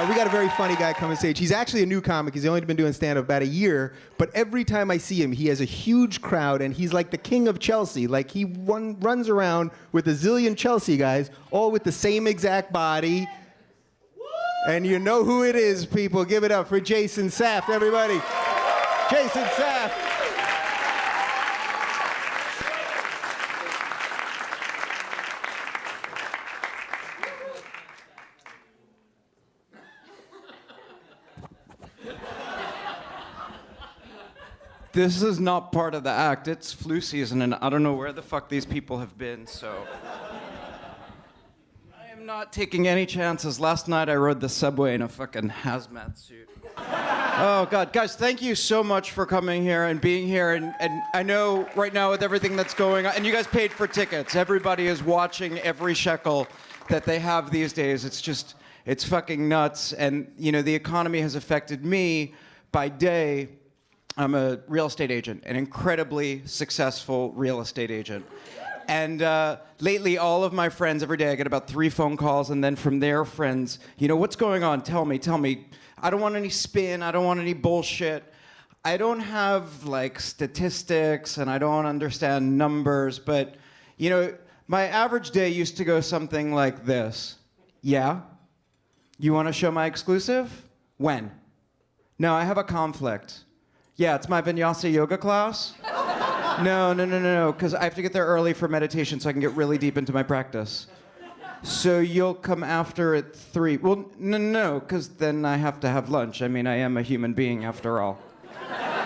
We got a very funny guy come on stage. He's actually a new comic. He's only been doing stand-up about a year. But every time I see him, he has a huge crowd, and he's like the king of Chelsea. Like, he runs around with a zillion Chelsea guys, all with the same exact body. And you know who it is, people. Give it up for Jason Saft, everybody. Jason Saft. This is not part of the act. It's flu season, and I don't know where the fuck these people have been, so... I am not taking any chances. Last night I rode the subway in a fucking hazmat suit. Oh, God. Guys, thank you so much for coming here and being here, and I know right now with everything that's going on, and you guys paid for tickets. Everybody is watching every shekel that they have these days. It's just, it's fucking nuts, and, you know, the economy has affected me by day. I'm a real estate agent, an incredibly successful real estate agent. And lately, all of my friends, every day I get about 3 phone calls, and then from their friends, you know, what's going on? Tell me. I don't want any spin. I don't want any bullshit. I don't have, like, statistics, and I don't understand numbers, but, you know, my average day used to go something like this. Yeah? You want to show my exclusive? When? No, I have a conflict. Yeah, it's my vinyasa yoga class. No, because I have to get there early for meditation so I can get really deep into my practice. So you'll come after at 3. Well, no, because then I have to have lunch. I mean, I am a human being after all.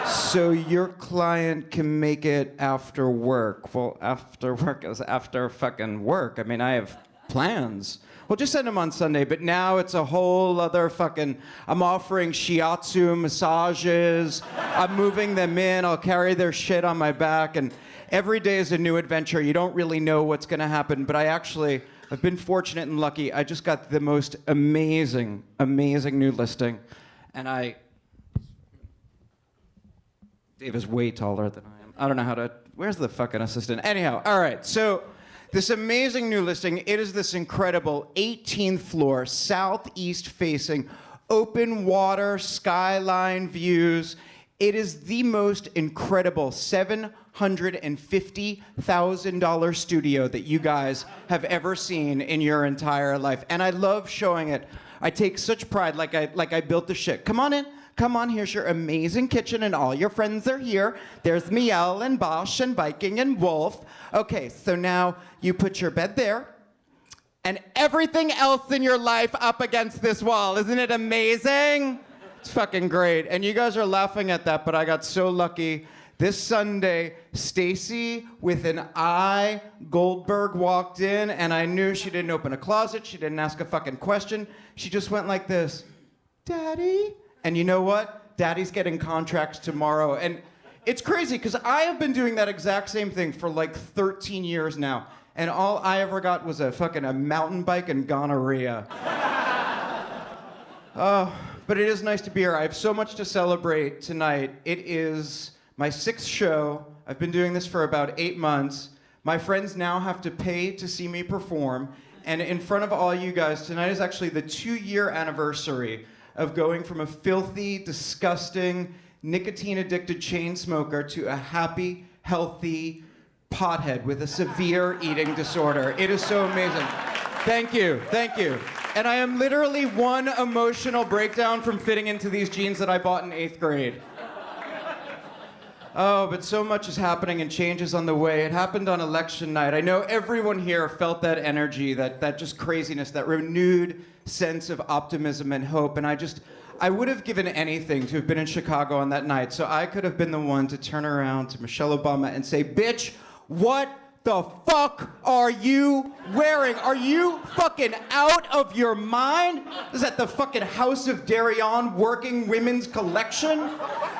So your client can make it after work. Well, after work is after fucking work. I mean, I have plans. Well, just send them on Sunday, but now it's a whole other fucking... I'm offering shiatsu massages. I'm moving them in. I'll carry their shit on my back, and every day is a new adventure. You don't really know what's going to happen, but I've been fortunate and lucky. I just got the most amazing new listing, and Dave is way taller than I am. I don't know how to... Where's the fucking assistant? Anyhow, all right, so... This amazing new listing, it is this incredible 18th floor, southeast facing, open water, skyline views. It is the most incredible $750,000 studio that you guys have ever seen in your entire life. And I love showing it. I take such pride, like I built the shit. Come on in. Come on, here's your amazing kitchen, and all your friends are here. There's Miel and Bosch and Viking and Wolf. Okay, so now you put your bed there, and everything else in your life up against this wall. Isn't it amazing? It's fucking great. And you guys are laughing at that, but I got so lucky. This Sunday, Stacy with an I, Goldberg, walked in, and I knew she didn't open a closet. She didn't ask a fucking question. She just went like this, Daddy? And you know what? Daddy's getting contracts tomorrow. And it's crazy, because I have been doing that exact same thing for like 13 years now. And all I ever got was a mountain bike and gonorrhea. Oh, but it is nice to be here. I have so much to celebrate tonight. It is my 6th show. I've been doing this for about 8 months. My friends now have to pay to see me perform. And in front of all you guys, tonight is actually the 2-year anniversary of going from a filthy, disgusting, nicotine-addicted chain smoker to a happy, healthy pothead with a severe eating disorder. It is so amazing. Thank you. And I am literally one emotional breakdown from fitting into these jeans that I bought in 8th grade. Oh, but so much is happening and change is on the way. It happened on election night. I know everyone here felt that energy, that just craziness, that renewed sense of optimism and hope. And I would have given anything to have been in Chicago on that night, so I could have been the one to turn around to Michelle Obama and say, bitch, what the fuck are you wearing? Are you fucking out of your mind? Is that the fucking House of Darien working women's collection?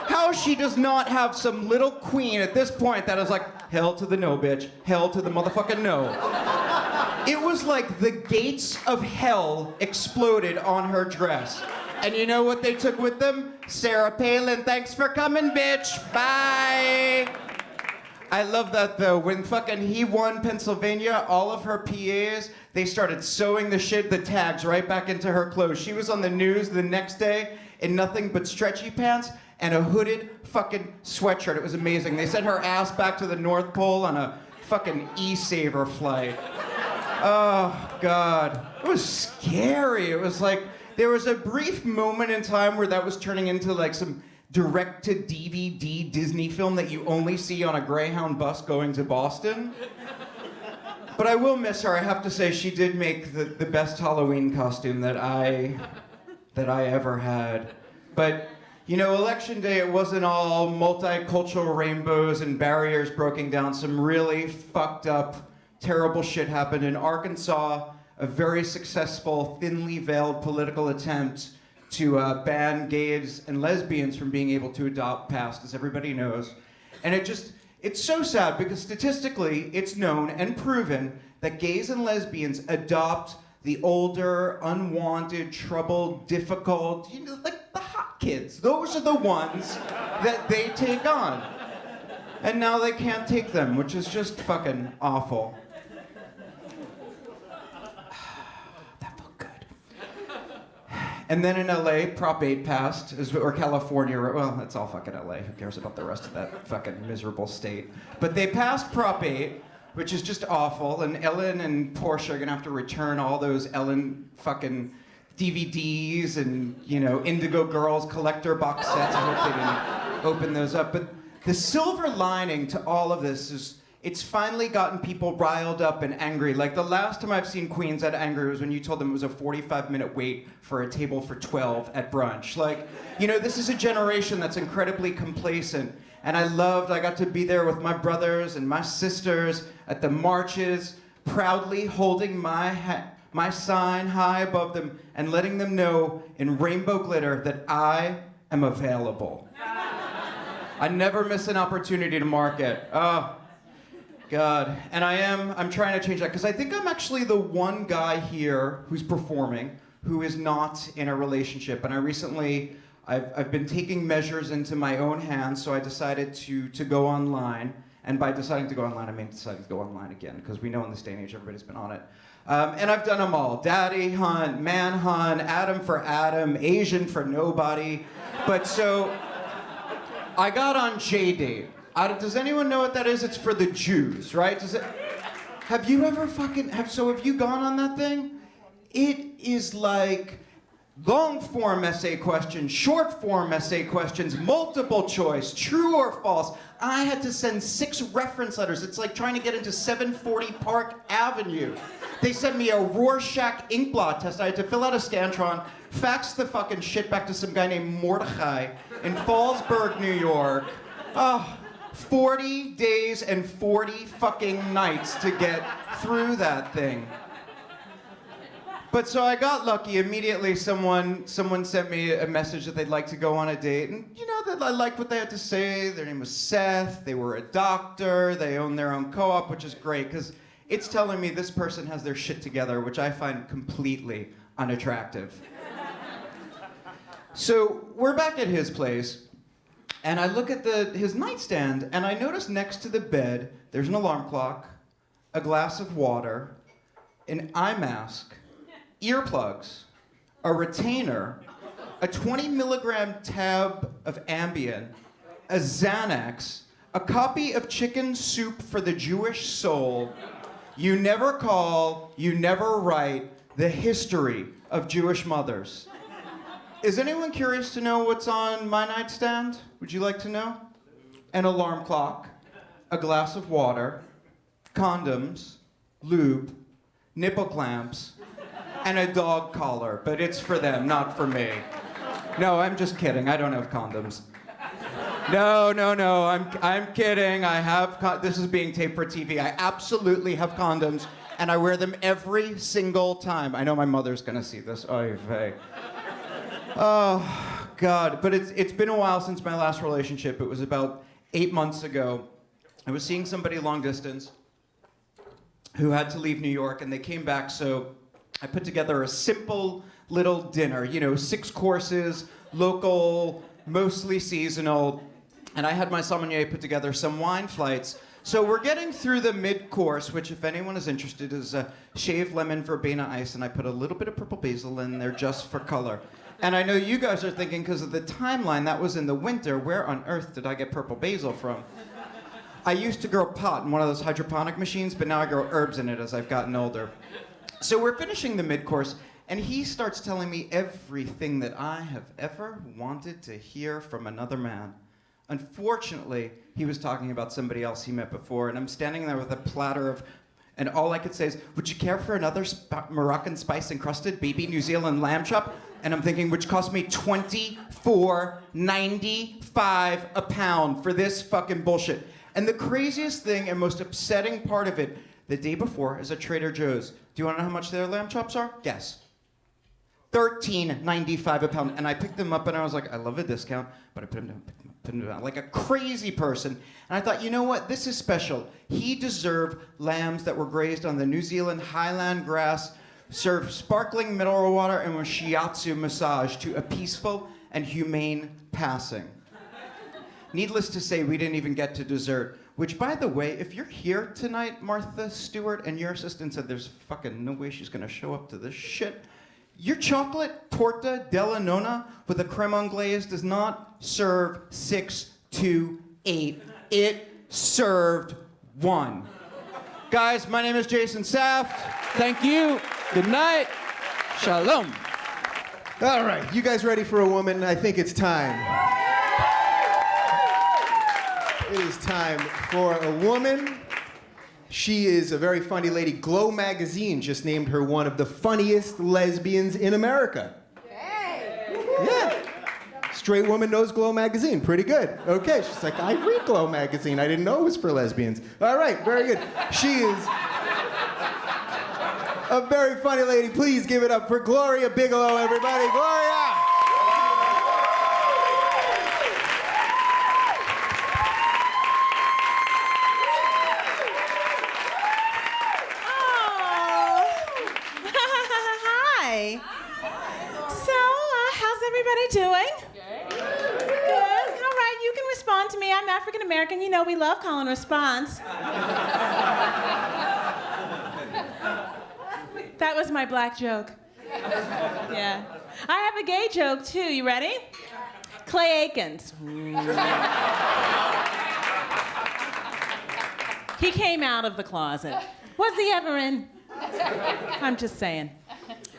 How she does not have some little queen at this point that is like, hell to the no, bitch. Hell to the motherfucking no. It was like the gates of hell exploded on her dress. And you know what they took with them? Sarah Palin, thanks for coming, bitch. Bye. I love that though. When fucking he won Pennsylvania, all of her PAs, they started sewing the tags right back into her clothes. She was on the news the next day in nothing but stretchy pants and a hooded fucking sweatshirt. It was amazing. They sent her ass back to the North Pole on a fucking E-Saver flight. Oh, God. It was scary. It was like, there was a brief moment in time where that was turning into like some direct-to-DVD Disney film that you only see on a Greyhound bus going to Boston. But I will miss her. I have to say, she did make the best Halloween costume that I ever had. But, you know, Election Day, it wasn't all multicultural rainbows and barriers broken down. Some really fucked up, terrible shit happened in Arkansas. A very successful, thinly veiled political attempt to ban gays and lesbians from being able to adopt passed, as everybody knows. And it's so sad because statistically, it's known and proven that gays and lesbians adopt the older, unwanted, troubled, difficult, you know, like the hot kids. Those are the ones that they take on. And now they can't take them, which is just fucking awful. And then in LA, Prop 8 passed, or California, well, it's all fucking LA. Who cares about the rest of that fucking miserable state? But they passed Prop 8, which is just awful, and Ellen and Portia are gonna have to return all those Ellen fucking DVDs and, you know, Indigo Girls collector box sets. I hope they didn't open those up. But the silver lining to all of this is it's finally gotten people riled up and angry. Like the last time I've seen Queens that angry was when you told them it was a 45-minute wait for a table for 12 at brunch. Like, you know, this is a generation that's incredibly complacent. And I got to be there with my brothers and my sisters at the marches, proudly holding my sign high above them and letting them know in rainbow glitter that I am available. I never miss an opportunity to mark it. Oh. God, and I'm trying to change that because I think I'm actually the one guy here who's performing who is not in a relationship. And I've been taking measures into my own hands, so I decided to go online. And by deciding to go online, I mean deciding to go online again because we know in this day and age everybody's been on it. And I've done them all: Daddy Hunt, Man Hunt, Adam for Adam, Asian for nobody. But so I got on JD. Does anyone know what that is? It's for the Jews, right? Have you ever have you gone on that thing? It is like long form essay questions, short form essay questions, multiple choice, true or false. I had to send 6 reference letters. It's like trying to get into 740 Park Avenue. They sent me a Rorschach inkblot test. I had to fill out a Scantron, fax the fucking shit back to some guy named Mordecai in Fallsburg, New York. Oh. 40 days and 40 fucking nights to get through that thing. But so I got lucky. Immediately someone sent me a message that they'd like to go on a date. And you know, that I liked what they had to say. Their name was Seth. They were a doctor. They own their own co-op, which is great because it's telling me this person has their shit together, which I find completely unattractive. So we're back at his place. And I look at his nightstand, and I notice next to the bed, there's an alarm clock, a glass of water, an eye mask, earplugs, a retainer, a 20 milligram tab of Ambien, a Xanax, a copy of Chicken Soup for the Jewish Soul, You Never Call, You Never Write, The History of Jewish Mothers. Is anyone curious to know what's on my nightstand? Would you like to know? An alarm clock, a glass of water, condoms, lube, nipple clamps, and a dog collar. But it's for them, not for me. No, I'm just kidding. I don't have condoms. No. I'm kidding. I have. This is being taped for TV. I absolutely have condoms, and I wear them every single time. I know my mother's gonna see this. Oy vey. Oh, God. But it's been a while since my last relationship. It was about 8 months ago. I was seeing somebody long distance who had to leave New York, and they came back, so I put together a simple little dinner, 6 courses, local, mostly seasonal, and I had my sommelier put together some wine flights So we're getting through the mid-course, which, if anyone is interested, is a shaved lemon verbena ice, and I put a little bit of purple basil in there just for color. And I know you guys are thinking, because of the timeline, that was in the winter, where on earth did I get purple basil from? I used to grow pot in one of those hydroponic machines, but now I grow herbs in it as I've gotten older. So we're finishing the mid-course, and he starts telling me everything that I have ever wanted to hear from another man. Unfortunately, he was talking about somebody else he met before, and I'm standing there with a platter of, and all I could say is, would you care for another Moroccan spice-encrusted baby New Zealand lamb chop? And I'm thinking, which cost me $24.95 a pound for this fucking bullshit. And the craziest thing and most upsetting part of it, the day before is at Trader Joe's. Do you want to know how much their lamb chops are? Guess. $13.95 a pound. And I picked them up and I was like, I love a discount, but I put them down like a crazy person. And I thought, you know what? This is special. He deserved lambs that were grazed on the New Zealand highland grass, served sparkling mineral water, and was shiatsu massage to a peaceful and humane passing. Needless to say, we didn't even get to dessert. Which, by the way, if you're here tonight, Martha Stewart, and your assistant said there's fucking no way she's gonna show up to this shit, your chocolate torta della nonna with a creme anglaise does not serve 6 to 8. It served 1. Guys, my name is Jason Saft. Thank you. Good night. Shalom. All right, you guys ready for a woman? I think it's time. It is time for a woman. She is a very funny lady. Glow magazine just named her one of the funniest lesbians in America. Yeah. Straight woman knows Glow magazine. Pretty good. Okay, she's like, I read Glow magazine. I didn't know it was for lesbians. All right, very good. She is a very funny lady. Please give it up for Gloria Bigelow, everybody. Gloria! How's everybody doing? Good. All right, you can respond to me. I'm African American. You know we love call and response. That was my black joke. Yeah. I have a gay joke too. You ready? Clay Aikens. He came out of the closet. Was he ever in? I'm just saying.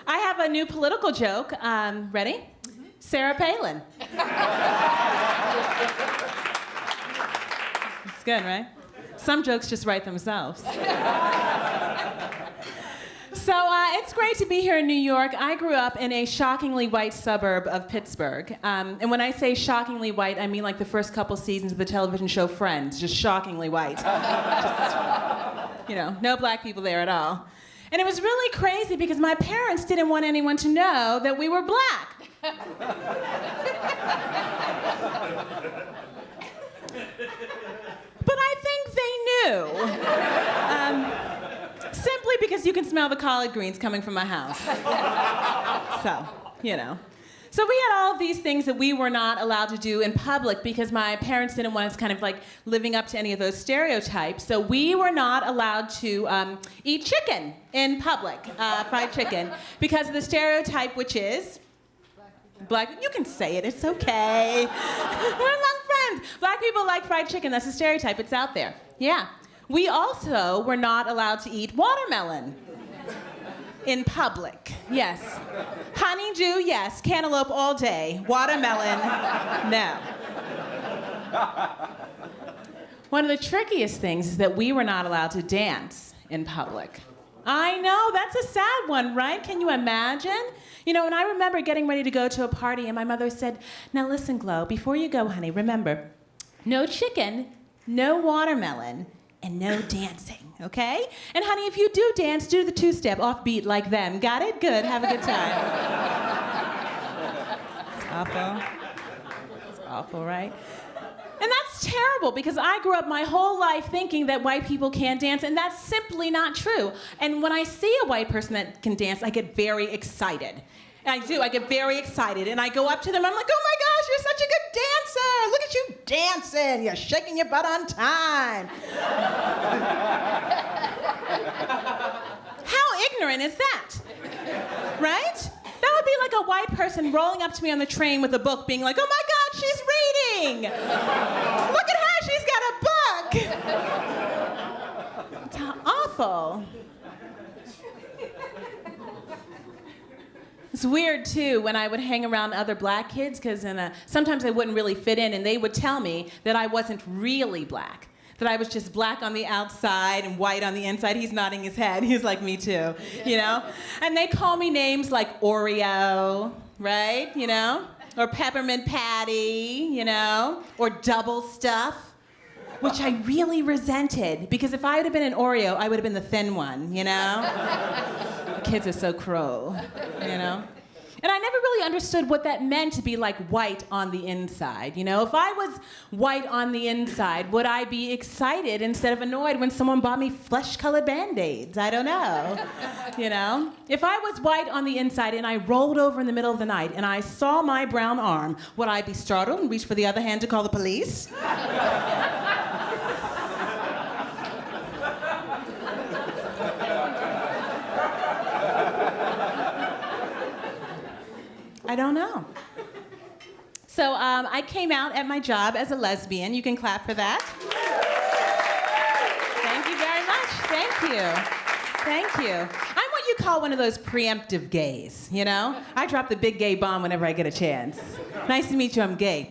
I have a new political joke. Ready? Sarah Palin. It's good, right? Some jokes just write themselves. So it's great to be here in New York. I grew up in a shockingly white suburb of Pittsburgh. And when I say shockingly white, I mean like the first couple seasons of the television show Friends. Just shockingly white. Just, no black people there at all. And it was really crazy because my parents didn't want anyone to know that we were black. But I think they knew. Simply because you can smell the collard greens coming from my house. So, So we had all of these things that we were not allowed to do in public because my parents didn't want us kind of like living up to any of those stereotypes. So we were not allowed to eat chicken in public, fried chicken, because of the stereotype, which is black. You can say it. It's okay. We're among friends. Black people like fried chicken. That's a stereotype. It's out there. Yeah. We also were not allowed to eat watermelon in public. Yes. Honeydew, yes. Cantaloupe all day. Watermelon, no. One of the trickiest things is that we were not allowed to dance in public. I know, that's a sad one, right? Can you imagine? And I remember getting ready to go to a party and my mother said, now listen, Glow, before you go, honey, remember, no chicken, no watermelon, and no dancing, okay? And honey, if you do dance, do the two-step offbeat like them. Got it? Good. Have a good time. It's awful. It's awful, right? And that's terrible because I grew up my whole life thinking that white people can't dance, and that's simply not true. And when I see a white person that can dance, I get very excited. I do. I get very excited. And I go up to them. I'm like, oh my gosh, you're such a good dancer. Look at you dancing. You're shaking your butt on time. How ignorant is that? Right? That would be like a white person rolling up to me on the train with a book being like, oh my God, she's reading. Look at her, she's got a book. It's awful. It's weird, too, when I would hang around other black kids, because sometimes I wouldn't really fit in, and they would tell me that I wasn't really black, that I was just black on the outside and white on the inside. He's nodding his head. He's like, me too, you know? And they call me names like Oreo, right, you know? Or Peppermint Patty, you know? Or Double Stuff, which I really resented, because if I would have been an Oreo, I would have been the thin one, you know? Kids are so cruel, you know? And I never really understood what that meant to be like white on the inside, you know? If I was white on the inside, would I be excited instead of annoyed when someone bought me flesh-colored Band-Aids? I don't know, you know? If I was white on the inside and I rolled over in the middle of the night and I saw my brown arm, would I be startled and reach for the other hand to call the police? I don't know. So I came out at my job as a lesbian. You can clap for that. Thank you very much. Thank you. Thank you. I'm what you call one of those preemptive gays, you know? I drop the big gay bomb whenever I get a chance. Nice to meet you, I'm gay.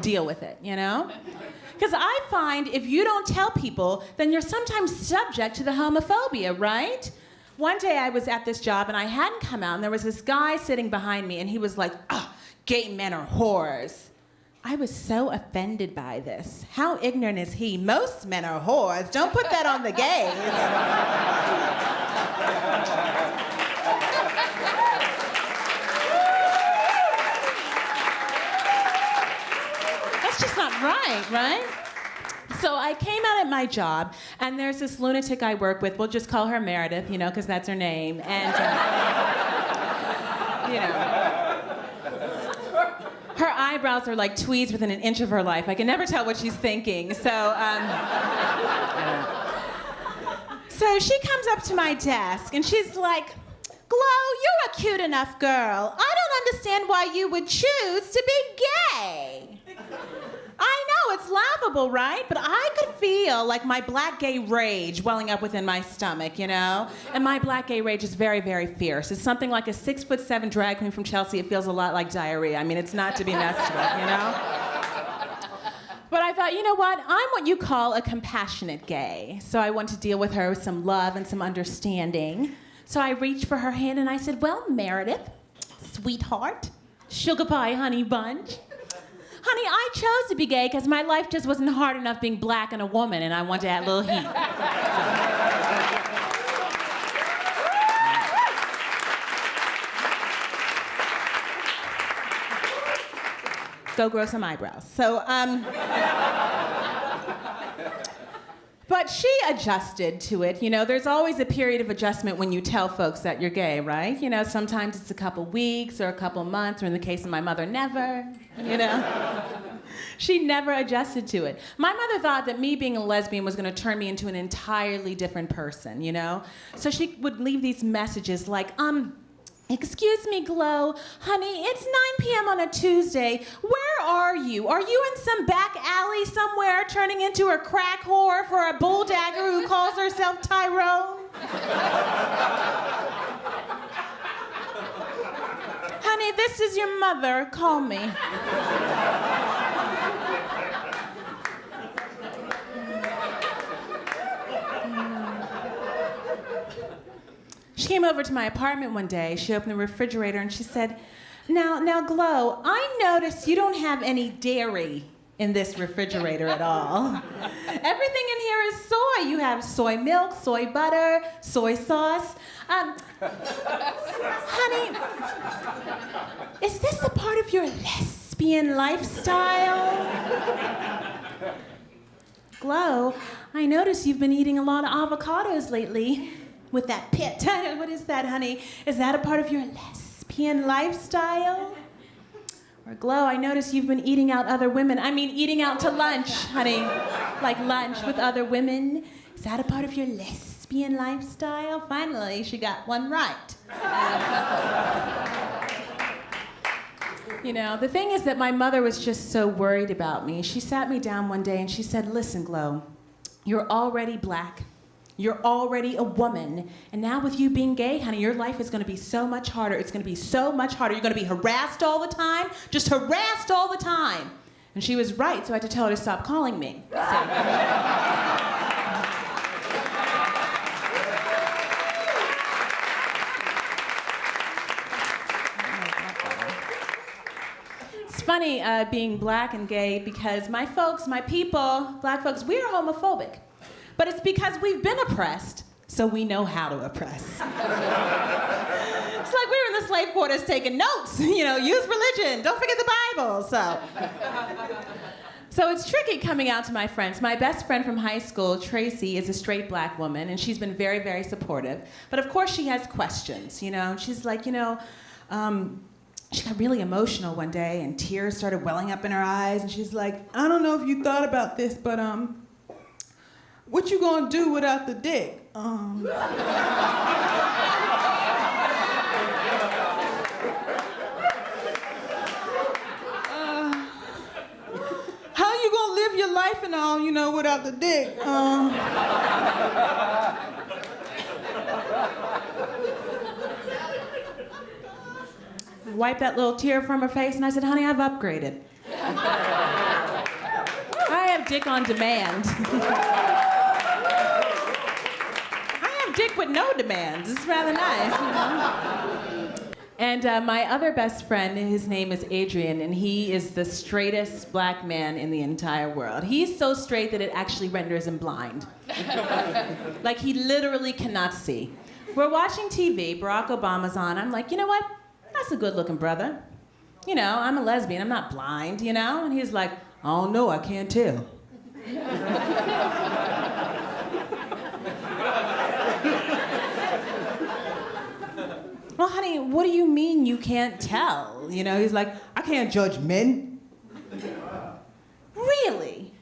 Deal with it, you know? Because I find if you don't tell people, then you're sometimes subject to the homophobia, right? One day I was at this job and I hadn't come out and there was this guy sitting behind me and he was like, oh, gay men are whores. I was so offended by this. How ignorant is he? Most men are whores. Don't put that on the gays. That's just not right, right? So I came out at my job, and there's this lunatic I work with. We'll just call her Meredith, you know, because that's her name. And, you know, her eyebrows are like tweezed within an inch of her life. I can never tell what she's thinking. So she comes up to my desk, and she's like, Glow, you're a cute enough girl. I don't understand why you would choose to be gay. I know, it's laughable, right? But I could feel like my black gay rage welling up within my stomach, you know? And my black gay rage is very, very fierce. It's something like a 6'7" drag queen from Chelsea. It feels a lot like diarrhea. I mean, it's not to be messed with, you know? But I thought, you know what? I'm what you call a compassionate gay. So I want to deal with her with some love and some understanding. So I reached for her hand and I said, well, Meredith, sweetheart, sugar pie, honey bunch. Honey, I chose to be gay because my life just wasn't hard enough being black and a woman, and I wanted to add a little heat. Go grow some eyebrows. So, but she adjusted to it. You know, there's always a period of adjustment when you tell folks that you're gay, right? You know, sometimes it's a couple weeks or a couple months, or in the case of my mother, never, you know? She never adjusted to it. My mother thought that me being a lesbian was going to turn me into an entirely different person, you know? So she would leave these messages like, excuse me, Glow, honey, it's 9 p.m. on a Tuesday. Where are you? Are you in some back alley somewhere turning into a crack whore for a bulldagger who calls herself Tyrone? Honey, this is your mother. Call me. She came over to my apartment one day. She opened the refrigerator and she said, now, Glow, I noticed you don't have any dairy in this refrigerator at all. Everything in here is soy. You have soy milk, soy butter, soy sauce. Honey, is this a part of your lesbian lifestyle? Glow, I noticed you've been eating a lot of avocados lately. With that pit. What is that, honey? Is that a part of your lesbian lifestyle? Or, Glow, I notice you've been eating out other women. I mean, eating out to lunch, honey. Like lunch with other women. Is that a part of your lesbian lifestyle? Finally, she got one right. You know, the thing is that my mother was just so worried about me. She sat me down one day and she said, listen, Glow, you're already black. You're already a woman. And now with you being gay, honey, your life is going to be so much harder. It's going to be so much harder. You're going to be harassed all the time, just harassed all the time. And she was right, so I had to tell her to stop calling me. It's funny being black and gay because my folks, my people, black folks, we are homophobic. But it's because we've been oppressed, so we know how to oppress. It's like we were in the slave quarters taking notes, you know, use religion, don't forget the Bible, So it's tricky coming out to my friends. My best friend from high school, Tracy, is a straight black woman, and she's been very, very supportive. But of course she has questions, you know, she's like, you know, she got really emotional one day and tears started welling up in her eyes, and she's like, I don't know if you thought about this, but what you gonna do without the dick? How you gonna live your life and all, you know, without the dick? Wipe that little tear from her face, and I said, honey, I've upgraded. I have dick on demand. Dick with no demands. It's rather nice, you know? And my other best friend, his name is Adrian, and he is the straightest black man in the entire world. He's so straight that it actually renders him blind. Like, he literally cannot see. We're watching TV, Barack Obama's on. I'm like, you know what? That's a good-looking brother. You know, I'm a lesbian, I'm not blind, you know? And he's like, I don't know, I can't tell. Well, honey, what do you mean you can't tell? You know, he's like, I can't judge men. Really?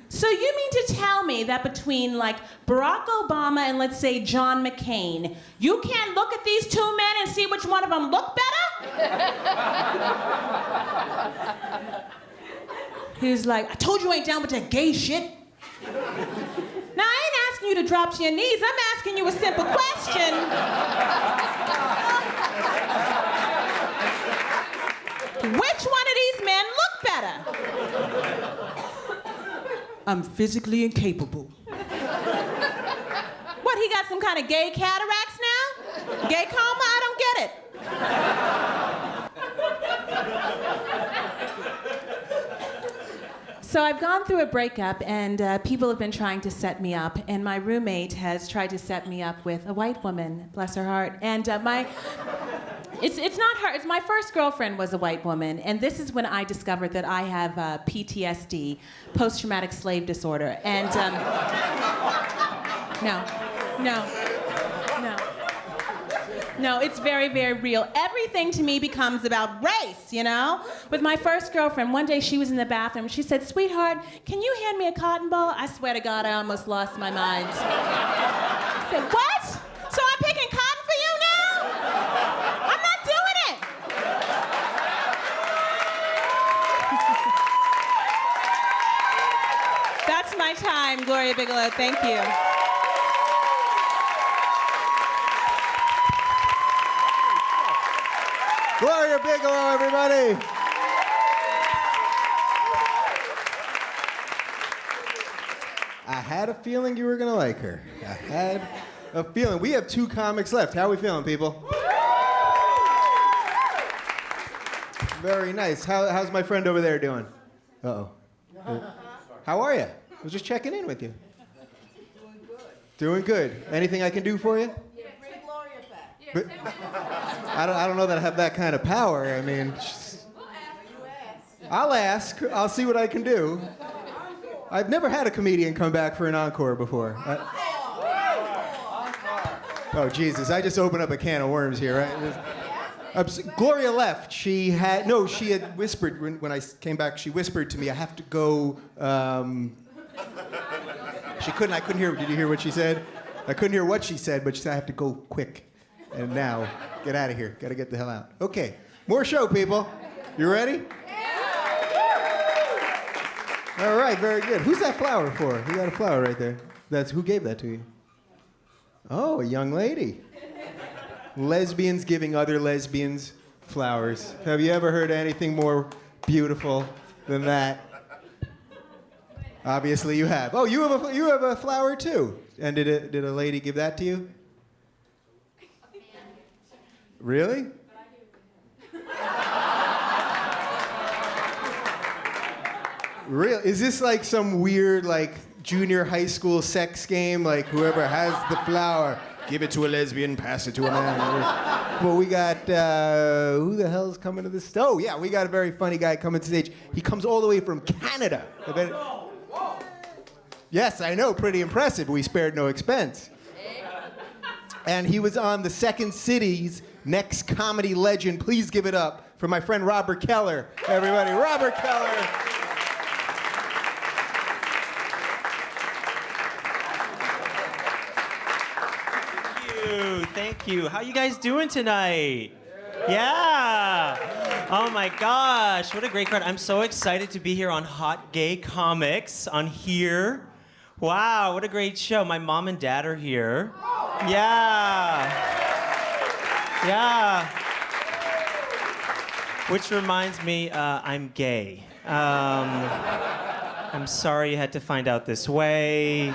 So you mean to tell me that between, like, Barack Obama and, let's say, John McCain, you can't look at these two men and see which one of them look better? He's like, I told you I ain't down with that gay shit. Now, I ain't asking you to drop to your knees. I'm asking you a simple question. Which one of these men look better? I'm physically incapable. What, he got some kind of gay cataracts now? Gay coma? I don't get it. So I've gone through a breakup, and people have been trying to set me up, and my roommate has tried to set me up with a white woman, bless her heart. And it's not her, it's my first girlfriend was a white woman, and this is when I discovered that I have PTSD, post-traumatic slave disorder, and No, it's very, very real. Everything to me becomes about race, you know? With my first girlfriend, one day she was in the bathroom. She said, sweetheart, can you hand me a cotton ball? I swear to God, I almost lost my mind. I said, what? So I'm picking cotton for you now? I'm not doing it. That's my time, Gloria Bigelow. Thank you. Gloria Bigelow, everybody. I had a feeling you were going to like her. I had a feeling. We have 2 comics left. How are we feeling, people? Very nice. How's my friend over there doing? Uh-oh. How are you? I was just checking in with you. Doing good. Anything I can do for you? But I don't know that I have that kind of power. I mean, I'll ask. I'll see what I can do. I've never had a comedian come back for an encore before. Oh, Jesus. I just opened up a can of worms here, right? Gloria left. She had whispered when I came back. She whispered to me, "I have to go." She couldn't. I couldn't hear. Did you hear what she said? I couldn't hear what she said, but she said, "I have to go quick." And now, get out of here. Got to get the hell out. Okay, more show, people. You ready? All right, very good. Who's that flower for? You got a flower right there. Who gave that to you? Oh, a young lady. Lesbians giving other lesbians flowers. Have you ever heard anything more beautiful than that? Obviously you have. Oh, you have a flower too. And did a lady give that to you? Really? Real? Is this like some weird like junior high school sex game? Like whoever has the flower, give it to a lesbian, pass it to a man. Well, we got who the hell's coming to this? Oh yeah, we got a very funny guy coming to stage. He comes all the way from Canada. Yes, I know, pretty impressive. We spared no expense. And he was on the Second City's Next Comedy Legend. Please give it up for my friend Robert Keller. Everybody, Robert Keller. Thank you. How you guys doing tonight? Yeah. Oh my gosh, what a great crowd. I'm so excited to be here on Hot Gay Comics on here. Wow, what a great show. My mom and dad are here. Yeah. Yeah. Which reminds me, I'm gay. I'm sorry you had to find out this way.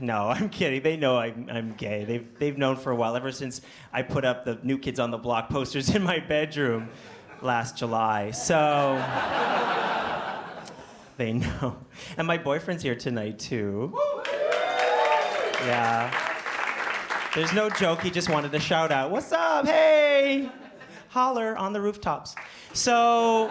No, I'm kidding. They know I'm gay. They've known for a while, ever since I put up the New Kids on the Block posters in my bedroom last July. So they know. And my boyfriend's here tonight, too. Yeah. There's no joke. He just wanted to shout out, "What's up? Hey!" Holler on the rooftops. So...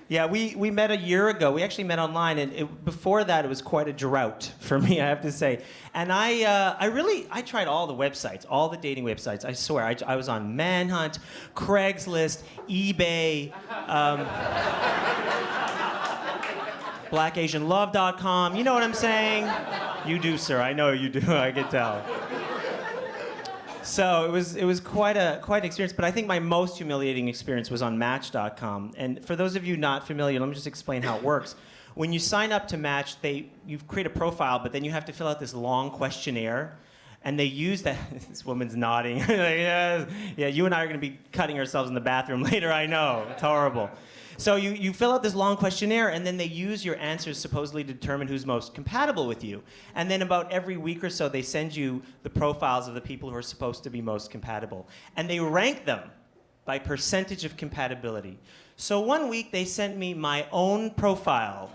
Yeah, we met a year ago. We actually met online, and before that, it was quite a drought for me, I have to say. And I tried all the websites, all the dating websites. I swear, I was on Manhunt, Craigslist, eBay, BlackAsianLove.com. You know what I'm saying? You do, sir. I know you do. I can tell. So it was quite an experience, but I think my most humiliating experience was on Match.com. And for those of you not familiar, let me just explain how it works. When you sign up to Match, you create a profile, but then you have to fill out this long questionnaire, and they use that. This woman's nodding. Like, yeah, you and I are going to be cutting ourselves in the bathroom later. I know, it's horrible. So you fill out this long questionnaire, and then they use your answers supposedly to determine who's most compatible with you. And then about every week or so, they send you the profiles of the people who are supposed to be most compatible. And they rank them by percentage of compatibility. So one week, they sent me my own profile.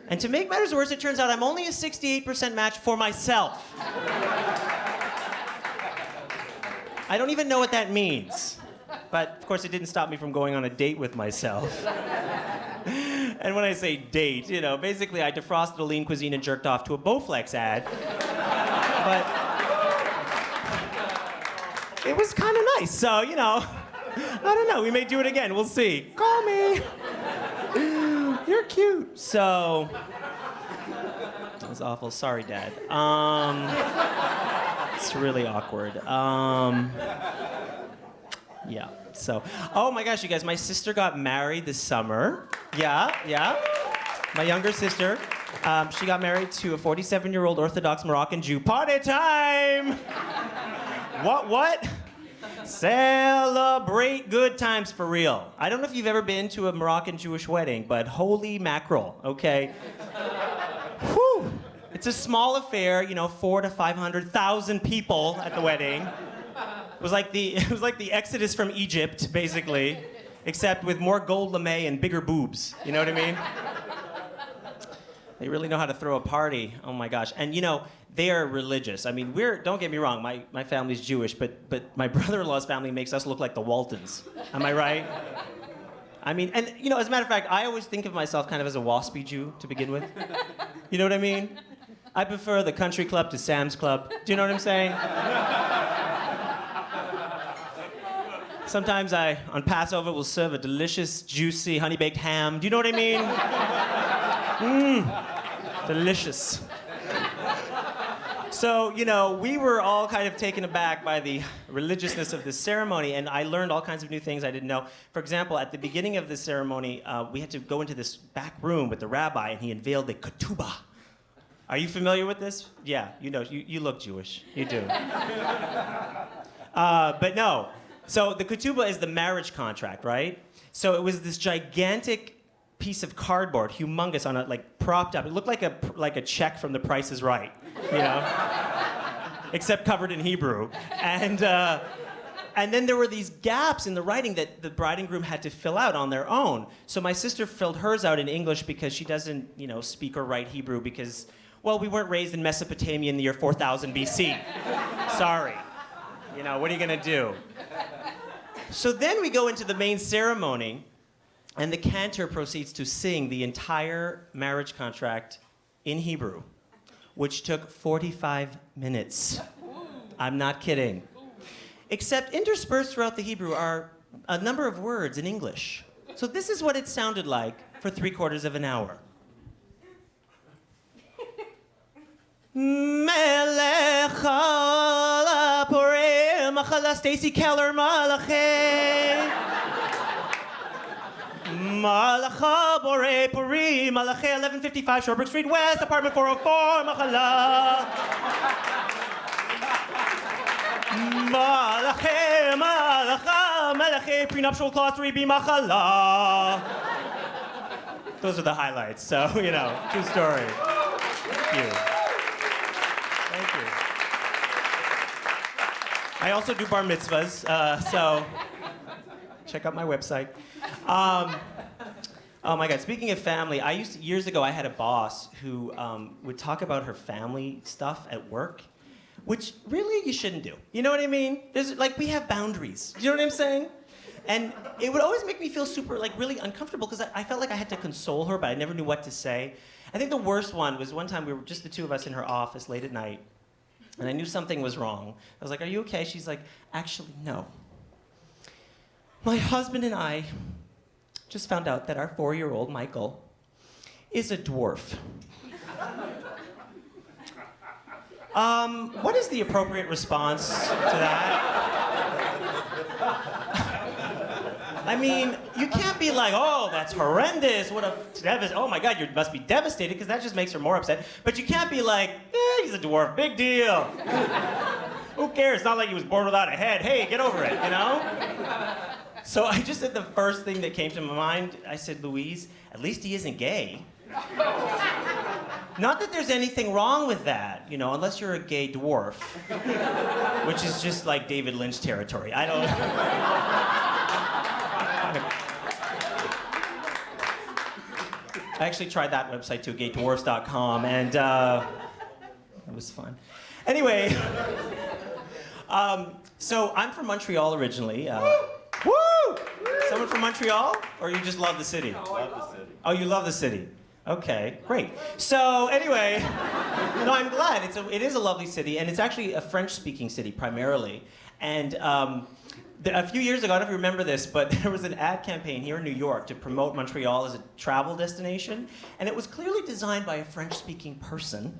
And to make matters worse, it turns out I'm only a 68% match for myself. I don't even know what that means. But, of course, it didn't stop me from going on a date with myself. And when I say date, basically I defrosted a lean cuisine and jerked off to a Bowflex ad. But it was kind of nice, so, I don't know. We may do it again. We'll see. Call me. You're cute. So, that was awful. Sorry, Dad. It's really awkward. Yeah, so. Oh my gosh, you guys, my sister got married this summer. Yeah. My younger sister. She got married to a 47-year-old Orthodox Moroccan Jew. Party time! What? Celebrate good times for real. I don't know if you've ever been to a Moroccan Jewish wedding, but holy mackerel, okay? Whew. It's a small affair, 400,000 to 500,000 people at the wedding. It was like the Exodus from Egypt, basically, except with more gold lame and bigger boobs. You know what I mean? They really know how to throw a party. Oh my gosh. And they are religious. I mean, don't get me wrong, my family's Jewish, but my brother-in-law's family makes us look like the Waltons. Am I right? I mean, and you know, as a matter of fact, I always think of myself kind of as a waspy Jew to begin with. You know what I mean? I prefer the country club to Sam's Club. Do you know what I'm saying? Sometimes I, on Passover, will serve a delicious, juicy, honey-baked ham. Do you know what I mean? Delicious. So, you know, we were all kind of taken aback by the religiousness of this ceremony, and I learned all kinds of new things I didn't know. For example, at the beginning of the ceremony, we had to go into this back room with the rabbi, and he unveiled the ketubah. Are you familiar with this? Yeah, you know, you look Jewish. You do. But no. So the ketubah is the marriage contract, right? So it was this gigantic piece of cardboard, humongous, on a, like, propped up. It looked like a check from The Price is Right, you know? Except covered in Hebrew. And then there were these gaps in the writing that the bride and groom had to fill out on their own. So my sister filled hers out in English because she doesn't, you know, speak or write Hebrew because, well, we weren't raised in Mesopotamia in the year 4000 BC. Sorry. You know, what are you gonna do? So then we go into the main ceremony, and the cantor proceeds to sing the entire marriage contract in Hebrew, which took 45 minutes. I'm not kidding. Except interspersed throughout the Hebrew are a number of words in English. So this is what it sounded like for 3/4 of an hour. Melech HaPorei Machala Stacy Keller Malachei Malacha Borei Puri Malachei 1155 Shorebrook Street West, apartment 404 Machala Malachei Malacha Malachei prenuptial clause 3B Machala. Those are the highlights, so you know, true story. Thank you. Thank you. I also do bar mitzvahs, so check out my website. Oh my God, speaking of family, years ago, I had a boss who would talk about her family stuff at work, which really you shouldn't do. You know what I mean? We have boundaries. Do you know what I'm saying? And it would always make me feel super, really uncomfortable because I felt like I had to console her, but I never knew what to say. I think the worst one was one time we were just the two of us in her office late at night, and I knew something was wrong. I was like, "Are you okay?" She's like, "Actually, no. My husband and I just found out that our 4-year-old Michael is a dwarf." What is the appropriate response to that? I mean, you can't be like, "Oh, that's horrendous. What a oh my God, you must be devastated," because that just makes her more upset. But you can't be like, "He's a dwarf, big deal. Who cares? It's not like he was born without a head. Hey, get over it, you know?" So I just said the first thing that came to my mind. I said, "Louise, at least he isn't gay." Not that there's anything wrong with that, you know, unless you're a gay dwarf, which is just like David Lynch territory. I don't. I actually tried that website too, gaydwarfs.com, and it was fun. Anyway, so I'm from Montreal originally. Woo! Someone from Montreal? Or you just love the city? I love the city. Oh, you love the city. Okay, great. So anyway, no, I'm glad. It is a lovely city, and it's actually a French-speaking city primarily. And a few years ago, I don't know if you remember this, but there was an ad campaign here in New York to promote Montreal as a travel destination, and it was clearly designed by a French-speaking person,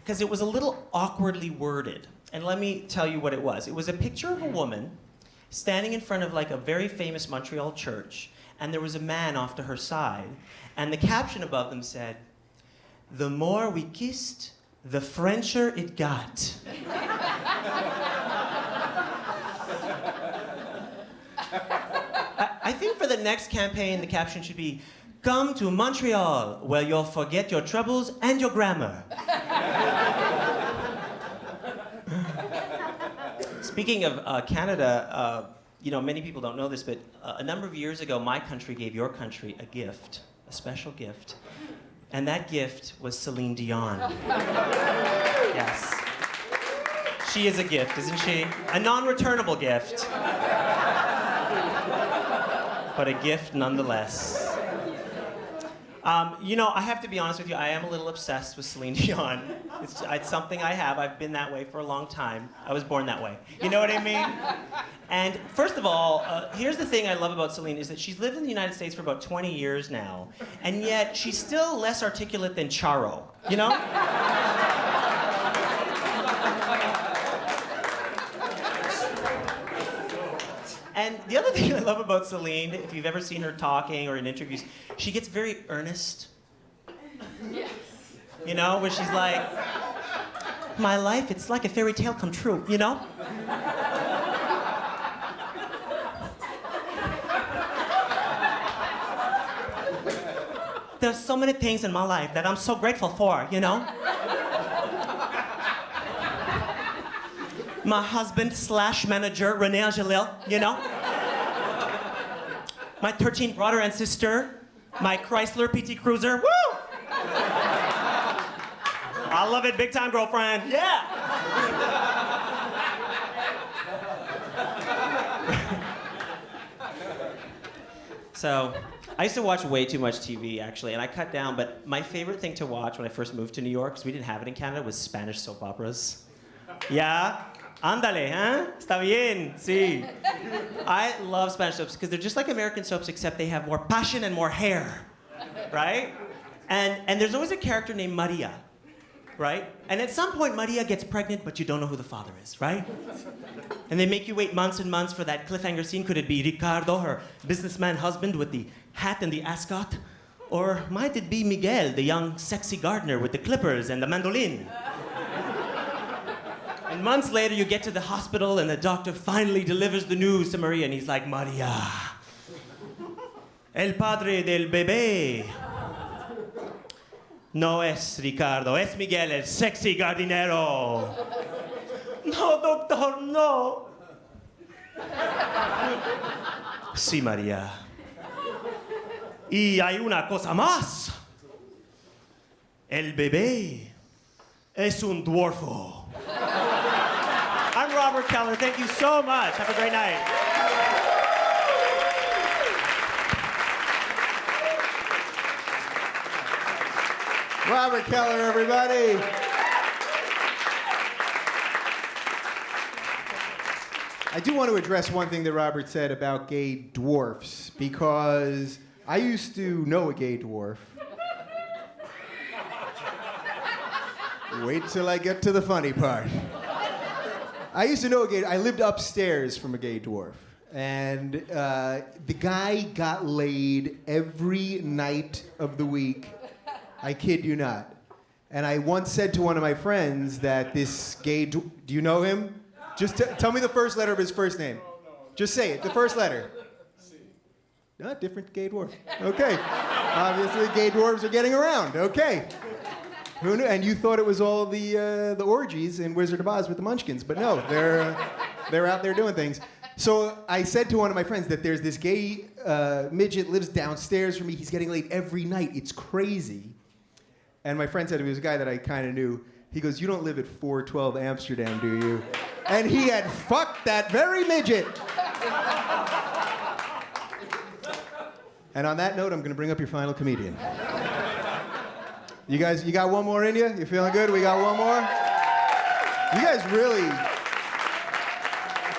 because it was a little awkwardly worded. And let me tell you what it was. It was a picture of a woman standing in front of a very famous Montreal church, and there was a man off to her side, and the caption above them said, "The more we kissed, the Frencher it got." I think for the next campaign, the caption should be, "Come to Montreal, where you'll forget your troubles and your grammar." Speaking of Canada, you know, many people don't know this, but a number of years ago, my country gave your country a gift, a special gift. And that gift was Celine Dion. Yes. She is a gift, isn't she? A non-returnable gift. but a gift nonetheless. You know, I have to be honest with you, I am a little obsessed with Celine Dion. It's something I have. I've been that way for a long time. I was born that way. You know what I mean? And first of all, here's the thing I love about Celine is that she's lived in the United States for about 20 years now, and yet she's still less articulate than Charo, you know? And the other thing I love about Celine, if you've ever seen her talking or in interviews, she gets very earnest. Yes. You know, where she's like, my life, it's like a fairy tale come true, you know? There's so many things in my life that I'm so grateful for, you know? My husband / manager, Renee Angelil, you know? My 13 brother and sister, my Chrysler PT Cruiser, woo! I love it big time, girlfriend, yeah! So, I used to watch way too much TV, actually, and I cut down, but my favorite thing to watch when I first moved to New York, because we didn't have it in Canada, was Spanish soap operas. Yeah? Ándale, huh? Está bien, sí. I love Spanish soaps because they're just like American soaps, except they have more passion and more hair, right? And there's always a character named Maria, right? And at some point, Maria gets pregnant, but you don't know who the father is, right? And they make you wait months and months for that cliffhanger scene. Could it be Ricardo, her businessman husband with the hat and the ascot? Or might it be Miguel, the young, sexy gardener with the clippers and the mandolin? And months later, you get to the hospital, and the doctor finally delivers the news to Maria, and he's like, Maria, el padre del bebé no es Ricardo, es Miguel, el sexy jardinero. No, doctor, no. Sí, María. Y hay una cosa más. El bebé es un dwarfo. I'm Robert Keller. Thank you so much. Have a great night. Robert Keller, everybody. I do want to address one thing that Robert said about gay dwarfs, because I used to know a gay dwarf. Wait till I get to the funny part. I used to know a gay. I lived upstairs from a gay dwarf, and the guy got laid every night of the week. I kid you not. And I once said to one of my friends that this gay. Do you know him? Just tell me the first letter of his first name. Just say it. The first letter. No, different gay dwarf. Okay. Obviously, gay dwarves are getting around. Okay. Who knew? And you thought it was all the orgies in Wizard of Oz with the Munchkins, but no, they're out there doing things. So I said to one of my friends that there's this gay midget lives downstairs from me. He's getting laid every night. It's crazy. And my friend said to me, it was a guy that I kind of knew. He goes, "You don't live at 412 Amsterdam, do you?" And he had fucked that very midget. And on that note, I'm going to bring up your final comedian. You guys, you got one more in you? You feeling good? We got one more? You guys really,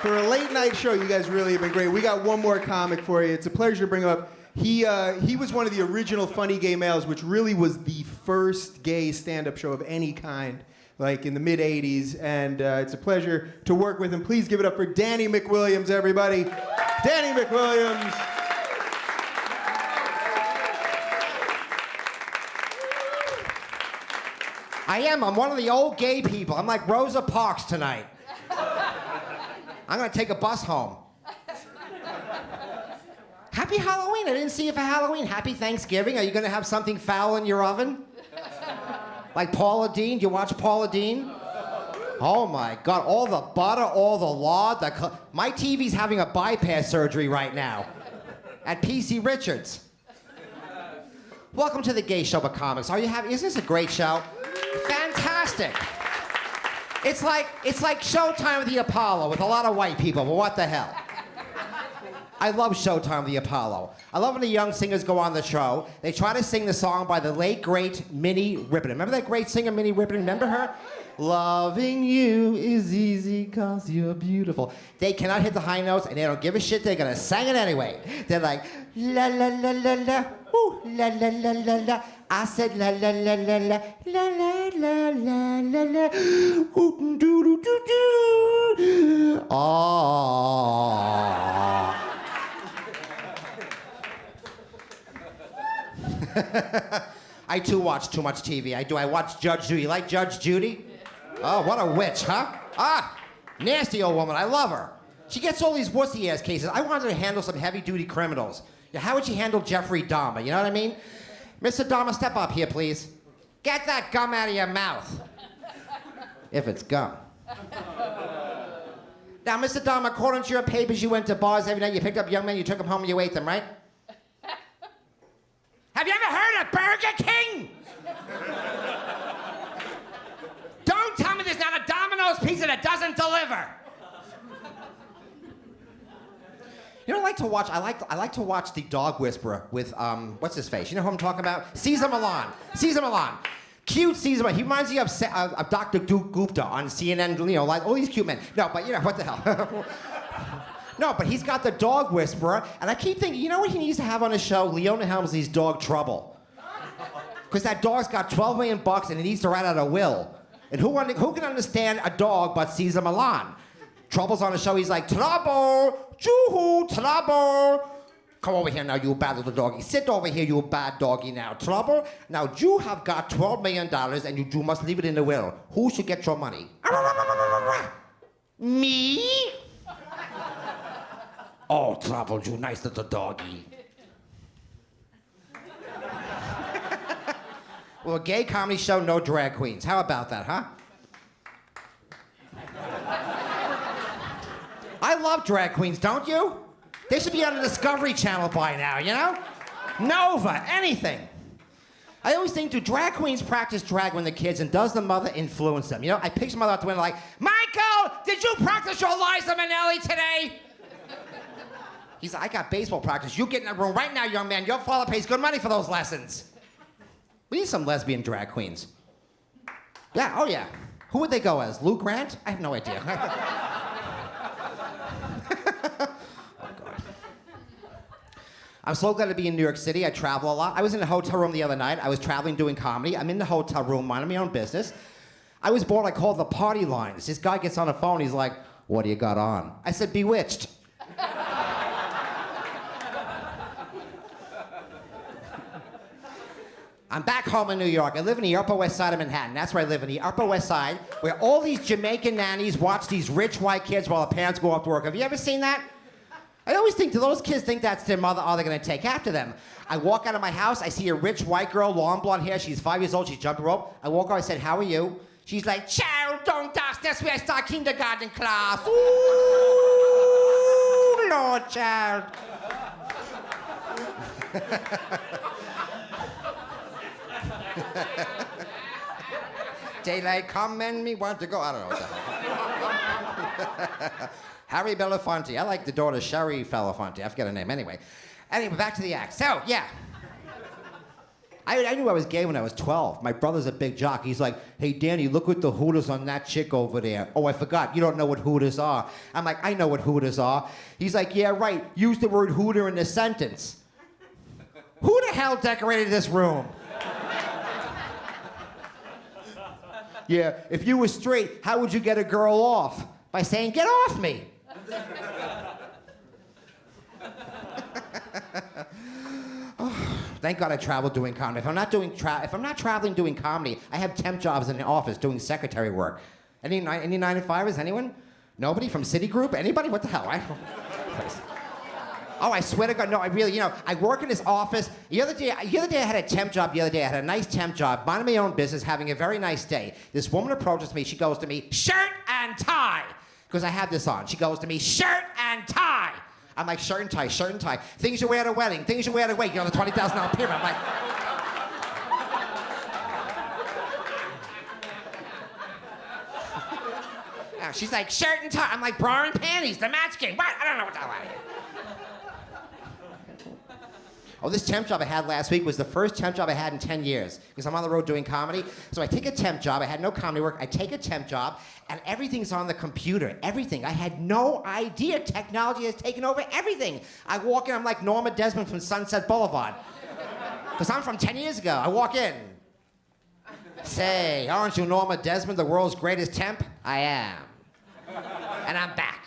for a late night show, you guys really have been great. We got one more comic for you. It's a pleasure to bring up. He was one of the original Funny Gay Males, which really was the first gay stand-up show of any kind, like in the mid-'80s. And it's a pleasure to work with him. Please give it up for Danny McWilliams, everybody. Danny McWilliams. I'm one of the old gay people. I'm like Rosa Parks tonight. I'm gonna take a bus home. Happy Halloween. I didn't see you for Halloween. Happy Thanksgiving. Are you gonna have something foul in your oven? Like Paula Deen? Do you watch Paula Deen? Oh my God, all the butter, all the lard. My TV's having a bypass surgery right now at PC Richards. Welcome to the Gay Show of Comics. Isn't this a great show? Fantastic. It's like Showtime with the Apollo with a lot of white people, but what the hell? I love Showtime, the Apollo. I love when the young singers go on the show. They try to sing the song by the late, great Minnie Riperton. Remember that great singer, Minnie Riperton? Remember her? Loving you is easy cause you're beautiful. They cannot hit the high notes and they don't give a shit. They're gonna sing it anyway. They're like, la la la la la, ooh, la la la la la. I said la la la la la, la la la la la la, ooh doo doo doo doo. Oh. I too watch too much TV. I do. I watch Judge Judy. You like Judge Judy? Oh, what a witch, huh? Ah, nasty old woman. I love her. She gets all these wussy-ass cases. I wanted her to handle some heavy-duty criminals. Yeah, how would she handle Jeffrey Dahmer? You know what I mean? Mr. Dahmer, step up here, please. Get that gum out of your mouth. If it's gum. Now, Mr. Dahmer, according to your papers, you went to bars every night. You picked up young men, you took them home, and you ate them, right? Have you ever heard of Burger King? Don't tell me there's not a Domino's pizza that doesn't deliver. You know what I like to watch? I like to watch The Dog Whisperer with what's his face? You know who I'm talking about? Caesar Milan. Caesar Milan. Cute Caesar Milan. He reminds me of Dr. Duke Gupta on CNN. You know, like all these cute men. No, but you know what the hell. No, but he's got The Dog Whisperer, and I keep thinking, you know what he needs to have on his show? Leona Helmsley's Dog Trouble. Because that dog's got $12 million and he needs to write out a will. And who can understand a dog but Caesar Milan? Trouble's on the show, he's like, Trouble, Juhu, Trouble. Come over here now, you bad little doggy. Sit over here, you bad doggy now. Trouble, now you have got $12 million and you must leave it in the will. Who should get your money? Me? Oh, Trouble, you nice little doggy. Well, a gay comedy show, no drag queens. How about that, huh? I love drag queens, don't you? They should be on the Discovery Channel by now, you know? Nova, anything. I always think, do drag queens practice drag when they're kids, and does the mother influence them? You know, I picture mother out the window like, Michael, did you practice your Liza Minnelli today? He's like, I got baseball practice. You get in that room right now, young man. Your father pays good money for those lessons. We need some lesbian drag queens. Yeah, oh yeah. Who would they go as? Lou Grant? I have no idea. Oh, God. I'm so glad to be in New York City. I travel a lot. I was in a hotel room the other night. I was traveling doing comedy. I'm in the hotel room, minding my own business. I was bored. I called the party lines. This guy gets on the phone. He's like, what do you got on? I said, Bewitched. I'm back home in New York. I live in the Upper West Side of Manhattan. That's where I live, in the Upper West Side, where all these Jamaican nannies watch these rich white kids while the parents go off to work. Have you ever seen that? I always think, do those kids think that's their mother? Are they going to take after them? I walk out of my house. I see a rich white girl, long blonde hair. She's 5 years old. She's jumping rope. I walk out. I said, how are you? She's like, child, don't ask. That's where I start kindergarten class. Ooh, Lord, child. Daylight come and me want to go. I don't know what the hell. Harry Belafonte. I like the daughter Sherry Belafonte. I forget her name anyway. Anyway, back to the act. So, yeah. I knew I was gay when I was 12. My brother's a big jock. He's like, hey, Danny, look at the hooters on that chick over there. Oh, I forgot. You don't know what hooters are. I'm like, I know what hooters are. He's like, yeah, right. Use the word hooter in the sentence. Who the hell decorated this room? Yeah, if you were straight, how would you get a girl off? By saying, get off me. Oh, thank God I travel doing comedy. If I'm not traveling doing comedy, I have temp jobs in the office doing secretary work. Any 9 to 5ers? Anyone? Nobody from Citigroup? Anybody? What the hell? Oh, I swear to God, no, I really, you know, I work in this office. The other day I had a temp job I had a nice temp job, minding my own business, having a very nice day. This woman approaches me, she goes to me, shirt and tie. Because I have this on. She goes to me, shirt and tie. I'm like, shirt and tie, shirt and tie. Things you wear at a wedding, things you wear at a wake, you know, the $20,000 pyramid. I'm like, she's like, shirt and tie. I'm like, bra and panties, the match game. What? I don't know what the hell I am. Oh, this temp job I had last week was the first temp job I had in 10 years because I'm on the road doing comedy. So I take a temp job. I had no comedy work. I take a temp job, and everything's on the computer. Everything. I had no idea technology has taken over everything. I walk in, I'm like Norma Desmond from Sunset Boulevard. Because I'm from 10 years ago. I walk in. Say, aren't you Norma Desmond, the world's greatest temp? I am. And I'm back.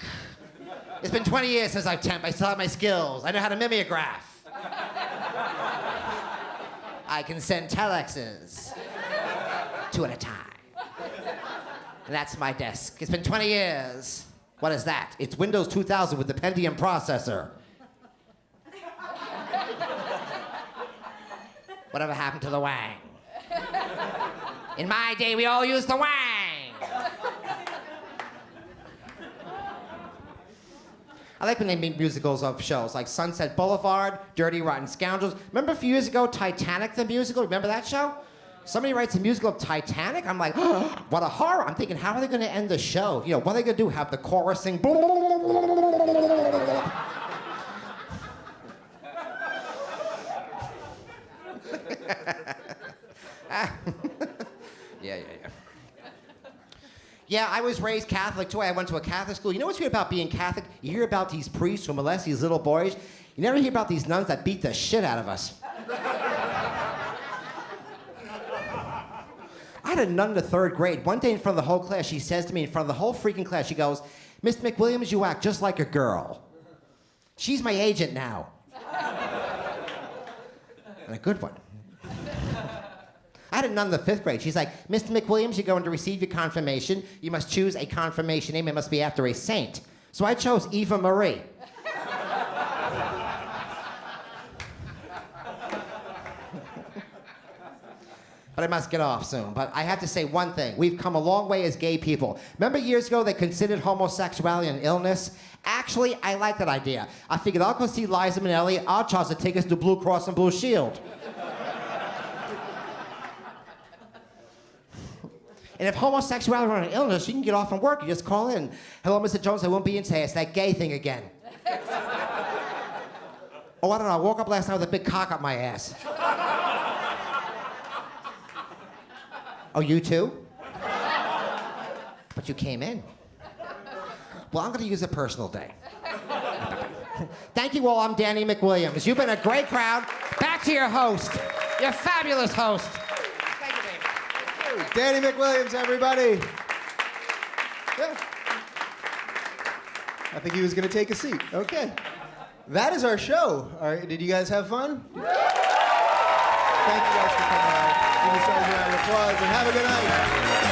It's been 20 years since I've temped. I still have my skills. I know how to mimeograph. I can send telexes 2 at a time. And that's my desk. It's been 20 years. What is that? It's Windows 2000 with the Pentium processor. Whatever happened to the Wang? In my day, we all used the Wang. I like when they make musicals of shows like Sunset Boulevard, Dirty Rotten Scoundrels. Remember a few years ago, Titanic the musical? Remember that show? Somebody writes a musical of Titanic? I'm like, oh, what a horror. I'm thinking, how are they going to end the show? You know, what are they going to do? Have the chorus sing? Yeah. Yeah, I was raised Catholic too. I went to a Catholic school. You know what's weird about being Catholic? You hear about these priests who molest these little boys. You never hear about these nuns that beat the shit out of us. I had a nun in the 3rd grade. One day in front of the whole class, she says to me in front of the whole freaking class, she goes, "Mr. McWilliams, you act just like a girl. She's my agent now." And a good one. I had a nun in the 5th grade. She's like, "Mr. McWilliams, you're going to receive your confirmation. You must choose a confirmation name. It must be after a saint." So I chose Eva Marie. But I must get off soon. But I have to say one thing. We've come a long way as gay people. Remember years ago they considered homosexuality an illness? Actually, I like that idea. I figured I'll go see Liza Minnelli. I'll charge the tickets to Blue Cross and Blue Shield. And if homosexuality were an illness, you can get off from work. You just call in. "Hello, Mr. Jones, I won't be in today. It's that gay thing again." Oh, I don't know. I woke up last night with a big cock up my ass. Oh, you too? But you came in. Well, I'm going to use a personal day. Thank you all. I'm Danny McWilliams. You've been a great crowd. Back to your host. Your fabulous host. Thank you, baby. Danny McWilliams, everybody. Yeah. I think he was going to take a seat. Okay. That is our show. All right, did you guys have fun? Thank you guys for coming out. Give yourselves a round of applause and have a good night.